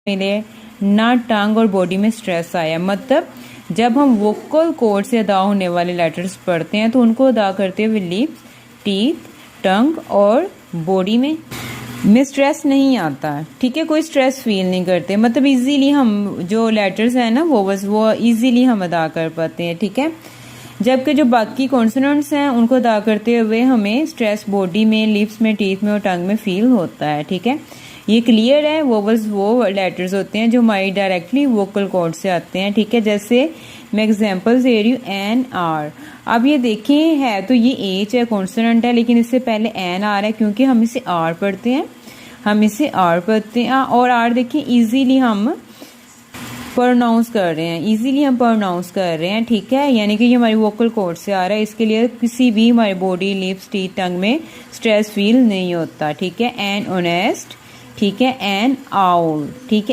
मिले, ना टंग और बॉडी में स्ट्रेस आया। मतलब जब हम वोकल कॉर्ड से अदा होने वाले लेटर्स पढ़ते हैं तो उनको अदा करते हुए लिप्स, टीथ, टंग और बॉडी में स्ट्रेस नहीं आता। ठीक है, कोई स्ट्रेस फील नहीं करते। मतलब इजीली हम जो लेटर्स हैं ना वो इजीली हम अदा कर पाते हैं। ठीक है, जबकि जो बाकी कॉन्सोनेंट्स हैं उनको अदा करते हुए हमें स्ट्रेस बॉडी में, लिप्स में, टीथ में और टंग में फील होता है। ठीक है, ये क्लियर है। वोवल्स वो लेटर्स होते हैं जो हमारी डायरेक्टली वोकल कॉर्ड से आते हैं। ठीक है, जैसे मैं एग्जांपल्स दे रही हूँ, एन, आर। अब ये देखें, है तो ये एच है, कॉन्सोनेंट है, लेकिन इससे पहले एन आ रहा है क्योंकि हम इसे आर पढ़ते हैं, और आर देखिए इजीली हम प्रोनाउंस कर रहे हैं। ठीक है, यानी कि ये हमारी वोकल कॉर्ड से आ रहा है, इसके लिए किसी भी हमारी बॉडी, लिप्स, टीथ, टंग में स्ट्रेस फील नहीं होता। ठीक है, एन ऑनेस्ट, ठीक है, एन आउल, ठीक है।